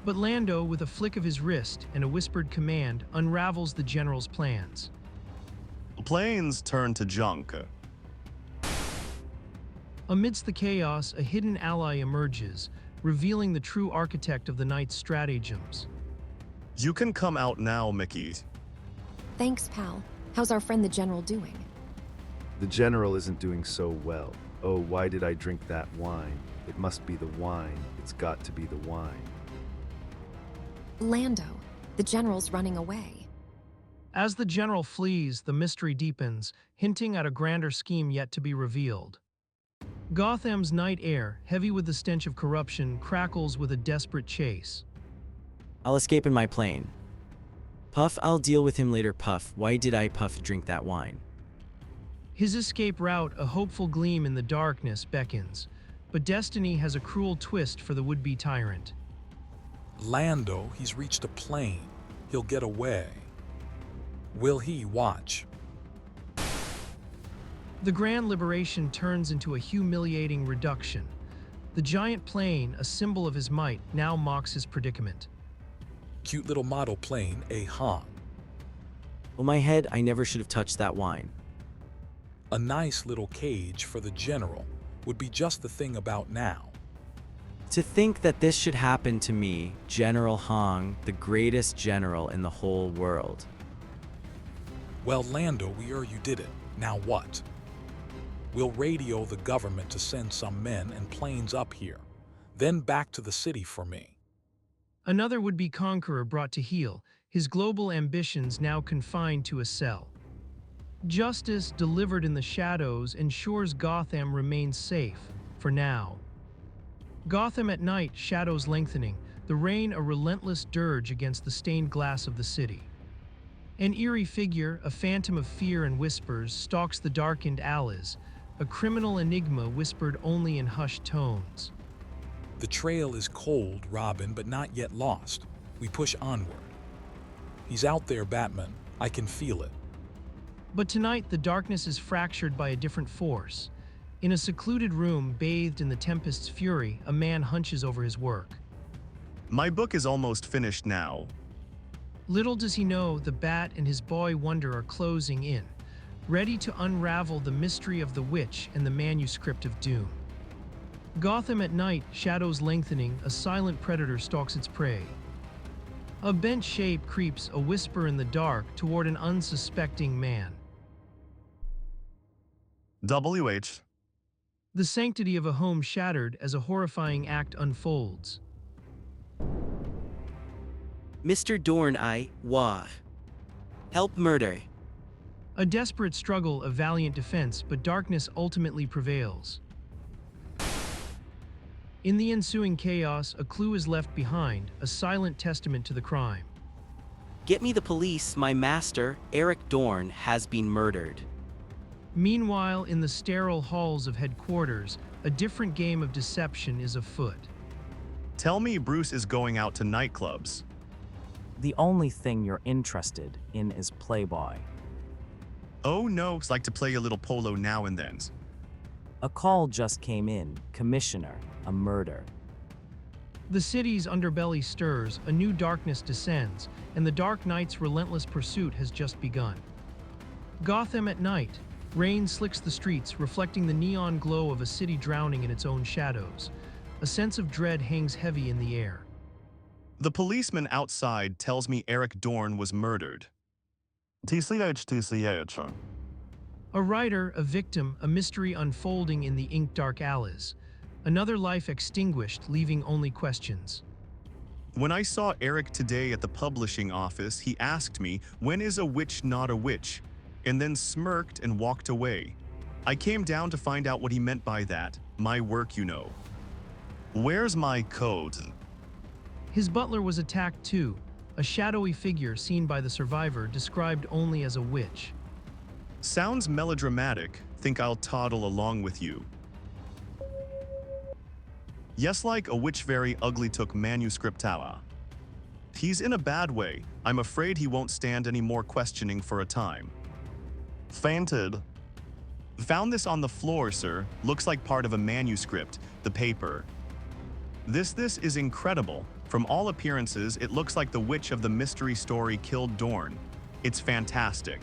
Speaker 1: But Lando, with a flick of his wrist and a whispered command, unravels the general's plans.
Speaker 4: Planes turn to junk.
Speaker 1: Amidst the chaos, a hidden ally emerges, revealing the true architect of the night's stratagems.
Speaker 4: You can come out now, Mickey.
Speaker 7: Thanks, pal. How's our friend the general doing?
Speaker 2: The general isn't doing so well. Oh, why did I drink that wine? It must be the wine. It's got to be the wine.
Speaker 7: Lando, the general's running away.
Speaker 1: As the general flees, the mystery deepens, hinting at a grander scheme yet to be revealed. Gotham's night air, heavy with the stench of corruption, crackles with a desperate chase.
Speaker 3: I'll escape in my plane. Puff, I'll deal with him later. Puff, why did I, Puff, drink that wine?
Speaker 1: His escape route, a hopeful gleam in the darkness, beckons, but destiny has a cruel twist for the would-be tyrant.
Speaker 5: Lando, he's reached a plane. He'll get away. Will he? Watch.
Speaker 1: The grand liberation turns into a humiliating reduction. The giant plane, a symbol of his might, now mocks his predicament.
Speaker 5: Cute little model plane, a Han.
Speaker 3: Oh, my head, I never should have touched that wine.
Speaker 5: A nice little cage for the general would be just the thing about now.
Speaker 3: To think that this should happen to me, General Hong, the greatest general in the whole world.
Speaker 5: Well, Lando, we hear you did it. Now what? We'll radio the government to send some men and planes up here, then back to the city for me.
Speaker 1: Another would-be conqueror brought to heel, his global ambitions now confined to a cell. Justice, delivered in the shadows, ensures Gotham remains safe, for now. Gotham at night, shadows lengthening, the rain a relentless dirge against the stained glass of the city. An eerie figure, a phantom of fear and whispers, stalks the darkened alleys, a criminal enigma whispered only in hushed tones.
Speaker 5: The trail is cold, Robin, but not yet lost. We push onward. He's out there, Batman. I can feel it.
Speaker 1: But tonight, the darkness is fractured by a different force. In a secluded room, bathed in the tempest's fury, a man hunches over his work.
Speaker 4: My book is almost finished now.
Speaker 1: Little does he know, the Bat and his boy Wonder are closing in. ready to unravel the mystery of the witch and the manuscript of doom. Gotham at night, shadows lengthening, a silent predator stalks its prey. A bent shape creeps, a whisper in the dark, toward an unsuspecting man.
Speaker 4: WH.
Speaker 1: The sanctity of a home shattered as a horrifying act unfolds.
Speaker 8: Mr. Dorn, help murder.
Speaker 1: A desperate struggle, a valiant defense, but darkness ultimately prevails. In the ensuing chaos, a clue is left behind, a silent testament to the crime.
Speaker 8: Get me the police, my master, Eric Dorn, has been murdered.
Speaker 1: Meanwhile, in the sterile halls of headquarters, a different game of deception is afoot.
Speaker 4: Tell me Bruce is going out to nightclubs.
Speaker 6: The only thing you're interested in is Playboy.
Speaker 4: Oh no, it's like to play a little polo now and then.
Speaker 6: A call just came in. Commissioner, a murder.
Speaker 1: The city's underbelly stirs, a new darkness descends, and the Dark Knight's relentless pursuit has just begun. Gotham at night. Rain slicks the streets, reflecting the neon glow of a city drowning in its own shadows. A sense of dread hangs heavy in the air.
Speaker 4: The policeman outside tells me Eric Dorn was murdered. TCH.
Speaker 1: A writer, a victim, a mystery unfolding in the ink-dark alleys. Another life extinguished, leaving only questions.
Speaker 4: When I saw Eric today at the publishing office, he asked me, when is a witch not a witch? And then smirked and walked away. I came down to find out what he meant by that. My work, you know. Where's my code?
Speaker 1: His butler was attacked too, a shadowy figure seen by the survivor described only as a witch.
Speaker 4: Sounds melodramatic. Think I'll toddle along with you. Yes, like a witch very ugly took manuscript tower. He's in a bad way. I'm afraid he won't stand any more questioning for a time. Fainted. Found this on the floor, sir. Looks like part of a manuscript, the paper. This is incredible. From all appearances, it looks like the witch of the mystery story killed Dorn. It's fantastic.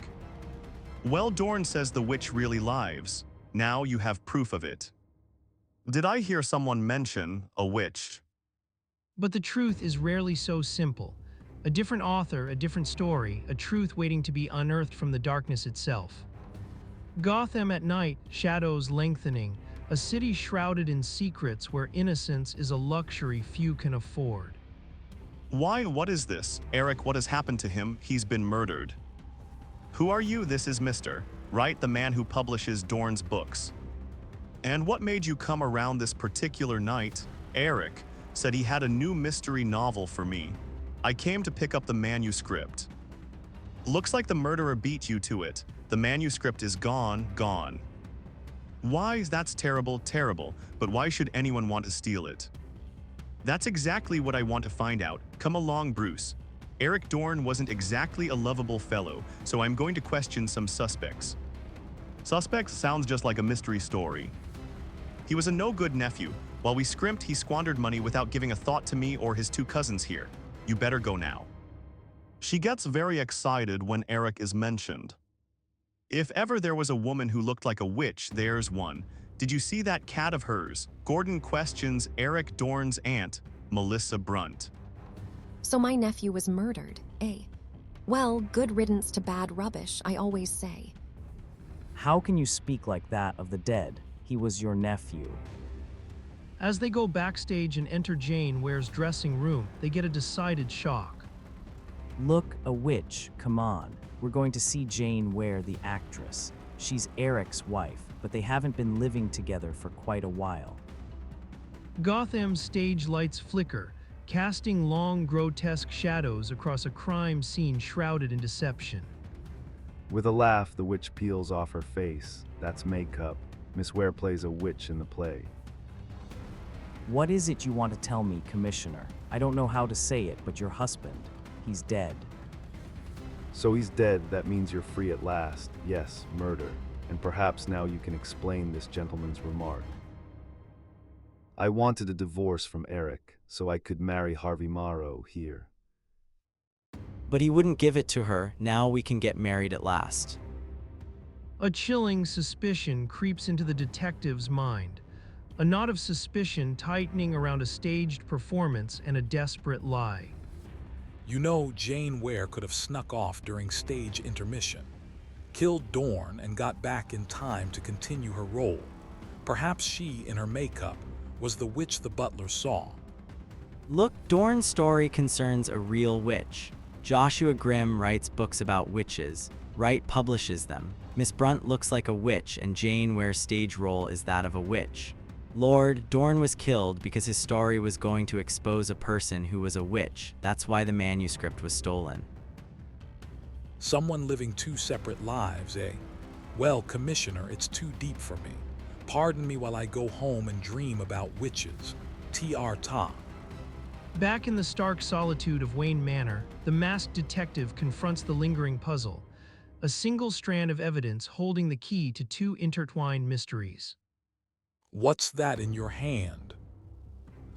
Speaker 4: Well, Dorn says the witch really lives. Now you have proof of it. Did I hear someone mention a witch?
Speaker 1: But the truth is rarely so simple. A different author, a different story, a truth waiting to be unearthed from the darkness itself. Gotham at night, shadows lengthening, a city shrouded in secrets where innocence is a luxury few can afford.
Speaker 4: Why, what is this? Eric, what has happened to him? He's been murdered. Who are you? This is Mr. Right, the man who publishes Dorn's books. And what made you come around this particular night? Eric said he had a new mystery novel for me. I came to pick up the manuscript. Looks like the murderer beat you to it. The manuscript is gone. Why? That's terrible, but why should anyone want to steal it? That's exactly what I want to find out. Come along, Bruce. Eric Dorn wasn't exactly a lovable fellow, so I'm going to question some suspects. Suspects sounds just like a mystery story. He was a no-good nephew. While we scrimped, he squandered money without giving a thought to me or his two cousins here. You better go now. She gets very excited when Eric is mentioned. If ever there was a woman who looked like a witch, there's one. Did you see that cat of hers? Gordon questions Eric Dorn's aunt, Melissa Brunt.
Speaker 7: So my nephew was murdered, eh? Well, good riddance to bad rubbish, I always say.
Speaker 6: How can you speak like that of the dead? He was your nephew.
Speaker 1: As they go backstage and enter Jane Ware's dressing room, they get a decided shock.
Speaker 6: Look, a witch, come on. We're going to see Jane Ware, the actress. She's Eric's wife, but they haven't been living together for quite a while.
Speaker 1: Gotham's stage lights flicker, casting long, grotesque shadows across a crime scene shrouded in deception.
Speaker 2: With a laugh, the witch peels off her face. That's makeup. Miss Ware plays a witch in the play.
Speaker 6: What is it you want to tell me, Commissioner? I don't know how to say it, but your husband, he's dead.
Speaker 2: So he's dead, that means you're free at last. Yes, murder. And perhaps now you can explain this gentleman's remark. I wanted a divorce from Eric, so I could marry Harvey Morrow here.
Speaker 3: But he wouldn't give it to her. Now we can get married at last.
Speaker 1: A chilling suspicion creeps into the detective's mind, a knot of suspicion tightening around a staged performance and a desperate lie.
Speaker 5: You know Jane Ware could have snuck off during stage intermission, killed Dorn, and got back in time to continue her role. Perhaps she, in her makeup, was the witch the butler saw.
Speaker 3: Look, Dorn's story concerns a real witch. Joshua Grimm writes books about witches. Wright publishes them. Miss Brunt looks like a witch, and Jane Ware's stage role is that of a witch. Lord, Dorn was killed because his story was going to expose a person who was a witch. That's why the manuscript was stolen.
Speaker 5: Someone living two separate lives, eh? Well, Commissioner, it's too deep for me. Pardon me while I go home and dream about witches. T.R. Ta.
Speaker 1: Back in the stark solitude of Wayne Manor, the masked detective confronts the lingering puzzle, a single strand of evidence holding the key to two intertwined mysteries.
Speaker 5: What's that in your hand?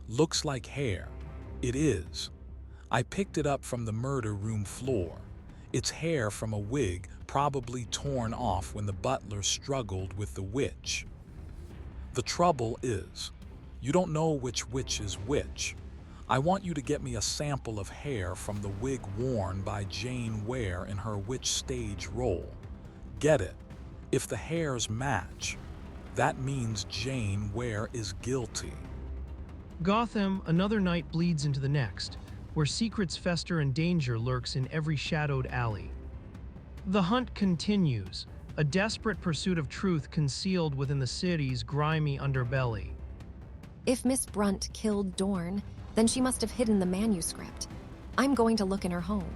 Speaker 5: Looks like hair. It is. I picked it up from the murder room floor. It's hair from a wig, probably torn off when the butler struggled with the witch. The trouble is, you don't know which witch is which. I want you to get me a sample of hair from the wig worn by Jane Ware in her witch stage role. Get it? If the hairs match, that means Jane Ware is guilty.
Speaker 1: Gotham, another night bleeds into the next, where secrets fester and danger lurks in every shadowed alley. The hunt continues, a desperate pursuit of truth concealed within the city's grimy underbelly.
Speaker 7: If Miss Brunt killed Dorn, then she must have hidden the manuscript. I'm going to look in her home.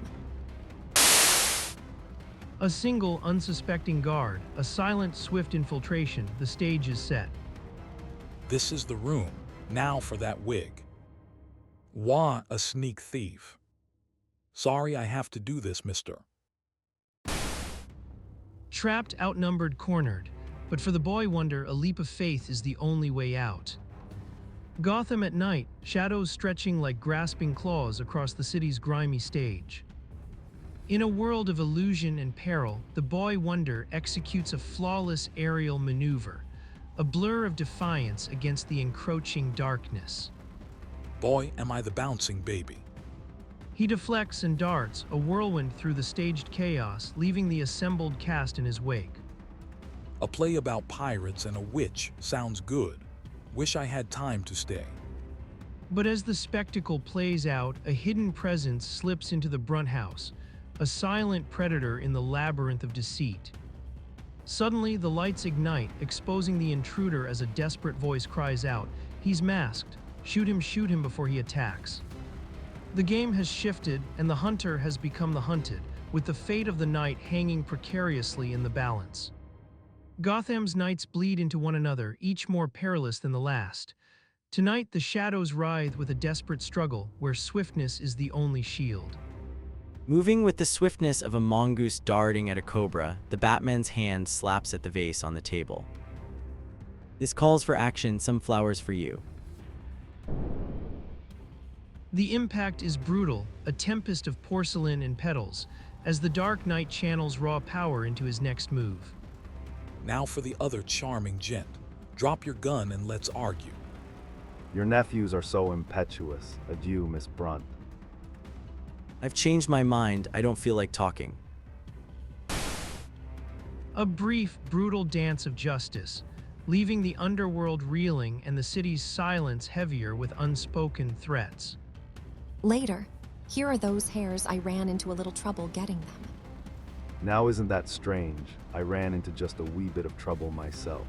Speaker 1: A single unsuspecting guard, a silent, swift infiltration, the stage is set.
Speaker 5: This is the room. Now for that wig. Wah, a sneak thief. Sorry I have to do this, mister.
Speaker 1: Trapped, outnumbered, cornered, but for the boy wonder, a leap of faith is the only way out. Gotham at night, shadows stretching like grasping claws across the city's grimy stage. In a world of illusion and peril, the boy wonder executes a flawless aerial maneuver, a blur of defiance against the encroaching darkness.
Speaker 5: Boy, am I the bouncing baby.
Speaker 1: He deflects and darts, a whirlwind through the staged chaos, leaving the assembled cast in his wake.
Speaker 5: A play about pirates and a witch sounds good. Wish I had time to stay.
Speaker 1: But as the spectacle plays out, a hidden presence slips into the Brunt house, a silent predator in the labyrinth of deceit. Suddenly, the lights ignite, exposing the intruder as a desperate voice cries out, "He's masked. Shoot him before he attacks." The game has shifted, and the hunter has become the hunted, with the fate of the night hanging precariously in the balance. Gotham's nights bleed into one another, each more perilous than the last. Tonight, the shadows writhe with a desperate struggle, where swiftness is the only shield.
Speaker 3: Moving with the swiftness of a mongoose darting at a cobra, the Batman's hand slaps at the vase on the table. This calls for action, some flowers for you.
Speaker 1: The impact is brutal, a tempest of porcelain and petals, as the Dark Knight channels raw power into his next move.
Speaker 5: Now for the other charming gent. Drop your gun and let's argue.
Speaker 2: Your nephews are so impetuous. Adieu, Miss Brunt.
Speaker 3: I've changed my mind, I don't feel like talking.
Speaker 1: A brief, brutal dance of justice, leaving the underworld reeling and the city's silence heavier with unspoken threats.
Speaker 7: Later, here are those hairs I ran into a little trouble getting them.
Speaker 2: Now isn't that strange? I ran into just a wee bit of trouble myself.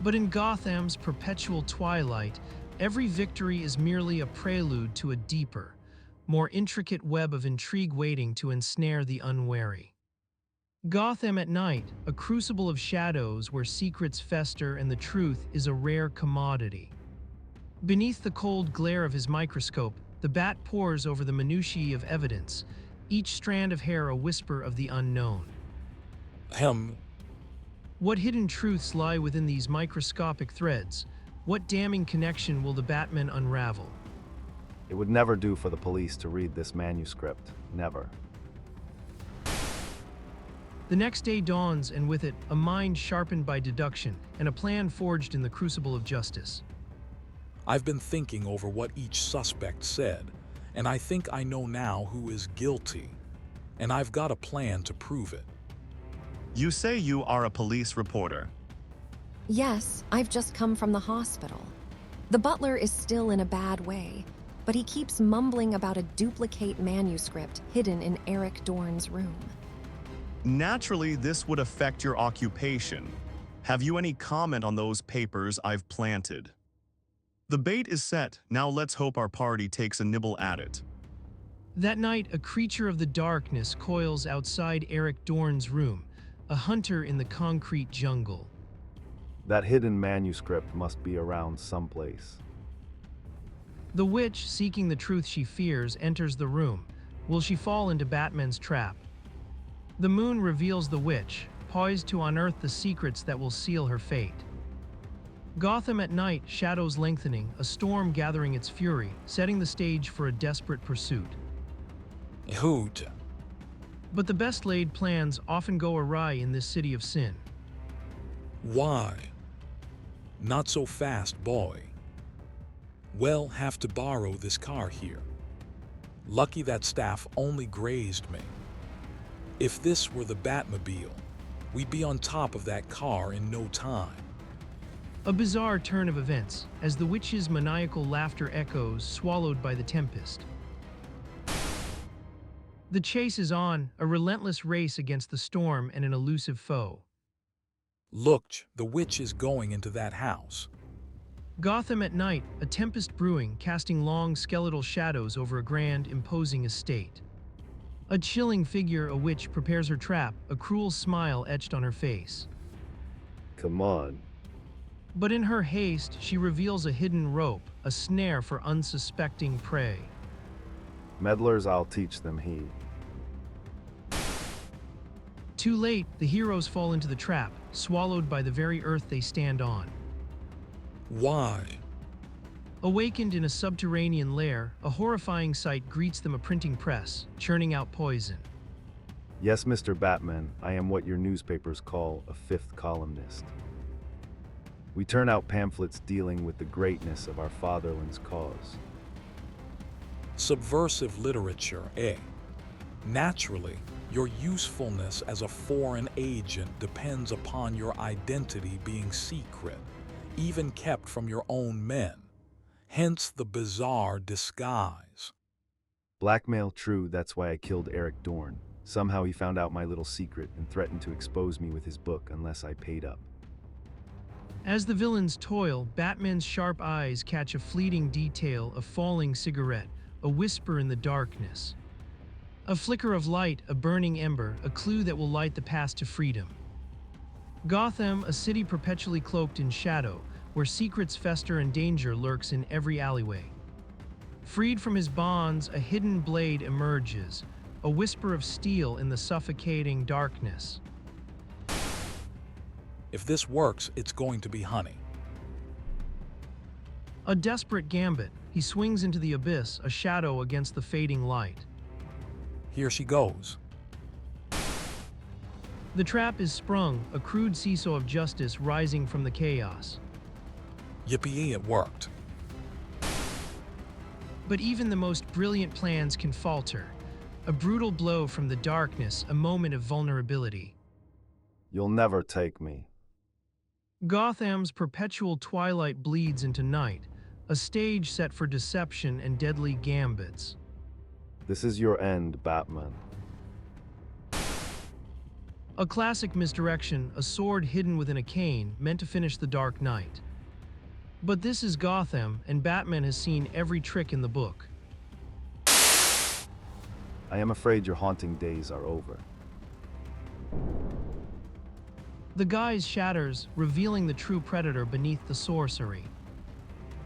Speaker 1: But in Gotham's perpetual twilight, every victory is merely a prelude to a deeper, more intricate web of intrigue waiting to ensnare the unwary. Gotham at night, a crucible of shadows where secrets fester and the truth is a rare commodity. Beneath the cold glare of his microscope, the Bat pores over the minutiae of evidence, each strand of hair a whisper of the unknown. What hidden truths lie within these microscopic threads? What damning connection will the Batman unravel?
Speaker 2: It would never do for the police to read this manuscript. Never.
Speaker 1: The next day dawns, and with it, a mind sharpened by deduction and a plan forged in the crucible of justice.
Speaker 5: I've been thinking over what each suspect said, and I think I know now who is guilty. And I've got a plan to prove it.
Speaker 4: You say you are a police reporter.
Speaker 7: Yes, I've just come from the hospital. The butler is still in a bad way, but he keeps mumbling about a duplicate manuscript hidden in Eric Dorn's room.
Speaker 4: Naturally, this would affect your occupation. Have you any comment on those papers I've planted? The bait is set, now let's hope our party takes a nibble at it.
Speaker 1: That night, a creature of the darkness coils outside Eric Dorn's room, a hunter in the concrete jungle.
Speaker 2: That hidden manuscript must be around someplace.
Speaker 1: The witch, seeking the truth she fears, enters the room. Will she fall into Batman's trap? The moon reveals the witch, poised to unearth the secrets that will seal her fate. Gotham at night, shadows lengthening, a storm gathering its fury, setting the stage for a desperate pursuit.
Speaker 5: Hoot.
Speaker 1: But the best laid plans often go awry in this city of sin.
Speaker 5: Why? Not so fast, boy. Well, have to borrow this car here. Lucky that staff only grazed me. If this were the Batmobile, we'd be on top of that car in no time.
Speaker 1: A bizarre turn of events, as the witch's maniacal laughter echoes, swallowed by the tempest. The chase is on, a relentless race against the storm and an elusive foe.
Speaker 5: Look, the witch is going into that house.
Speaker 1: Gotham at night, a tempest brewing, casting long skeletal shadows over a grand, imposing estate. A chilling figure, a witch, prepares her trap, a cruel smile etched on her face.
Speaker 2: Come on.
Speaker 1: But in her haste, she reveals a hidden rope, a snare for unsuspecting prey.
Speaker 2: Meddlers, I'll teach them heed.
Speaker 1: Too late, the heroes fall into the trap, swallowed by the very earth they stand on.
Speaker 5: Why?
Speaker 1: Awakened in a subterranean lair, a horrifying sight greets them: a printing press, churning out poison.
Speaker 2: Yes, Mr. Batman, I am what your newspapers call a fifth columnist. We turn out pamphlets dealing with the greatness of our fatherland's cause.
Speaker 5: Subversive literature, eh? Naturally, your usefulness as a foreign agent depends upon your identity being secret, even kept from your own men. Hence the bizarre disguise.
Speaker 2: Blackmail, true, that's why I killed Eric Dorn. Somehow he found out my little secret and threatened to expose me with his book unless I paid up.
Speaker 1: As the villains toil, Batman's sharp eyes catch a fleeting detail: a falling cigarette, a whisper in the darkness. A flicker of light, a burning ember, a clue that will light the path to freedom. Gotham, a city perpetually cloaked in shadow, where secrets fester and danger lurks in every alleyway. Freed from his bonds, a hidden blade emerges, a whisper of steel in the suffocating darkness.
Speaker 5: If this works, it's going to be honey.
Speaker 1: A desperate gambit, he swings into the abyss, a shadow against the fading light.
Speaker 5: Here she goes.
Speaker 1: The trap is sprung, a crude seesaw of justice rising from the chaos.
Speaker 5: Yippee, it worked.
Speaker 1: But even the most brilliant plans can falter. A brutal blow from the darkness, a moment of vulnerability.
Speaker 2: You'll never take me.
Speaker 1: Gotham's perpetual twilight bleeds into night, a stage set for deception and deadly gambits.
Speaker 2: This is your end, Batman.
Speaker 1: A classic misdirection, a sword hidden within a cane, meant to finish the Dark Knight. But this is Gotham, and Batman has seen every trick in the book.
Speaker 2: I am afraid your haunting days are over.
Speaker 1: The guise shatters, revealing the true predator beneath the sorcery.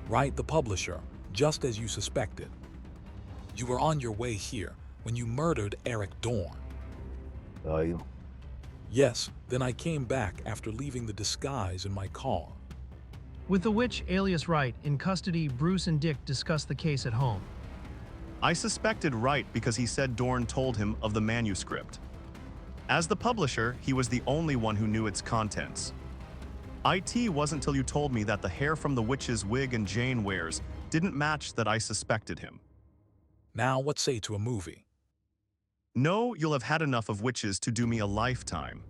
Speaker 5: Right, the publisher, just as you suspected. You were on your way here when you murdered Eric Dorn. Yes, then I came back after leaving the disguise in my car.
Speaker 1: With the witch, alias Wright, in custody, Bruce and Dick discuss the case at home.
Speaker 4: I suspected Wright because he said Dorn told him of the manuscript. As the publisher, he was the only one who knew its contents. It wasn't till you told me that the hair from the witch's wig and Jane wears didn't match that I suspected him.
Speaker 5: Now what say to a movie?
Speaker 4: No, you'll have had enough of witches to do me a lifetime.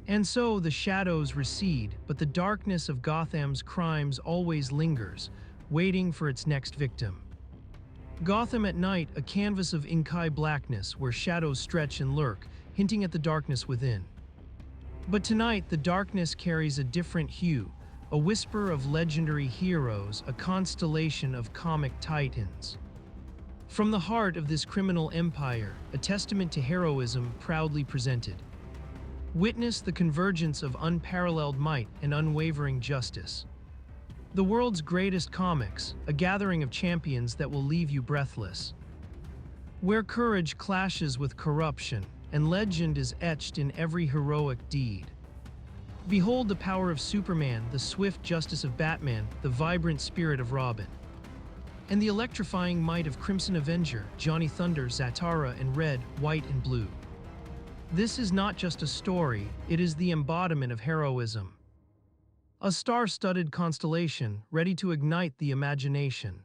Speaker 1: And so the shadows recede, but the darkness of Gotham's crimes always lingers, waiting for its next victim. Gotham at Night, a canvas of inky blackness where shadows stretch and lurk, hinting at the darkness within. But tonight, the darkness carries a different hue, a whisper of legendary heroes, a constellation of comic titans. From the heart of this criminal empire, a testament to heroism proudly presented. Witness the convergence of unparalleled might and unwavering justice. The world's greatest comics, a gathering of champions that will leave you breathless. Where courage clashes with corruption, and legend is etched in every heroic deed. Behold the power of Superman, the swift justice of Batman, the vibrant spirit of Robin. And the electrifying might of Crimson Avenger, Johnny Thunder, Zatara, and Red, White, and Blue. This is not just a story, it is the embodiment of heroism. A star-studded constellation, ready to ignite the imagination.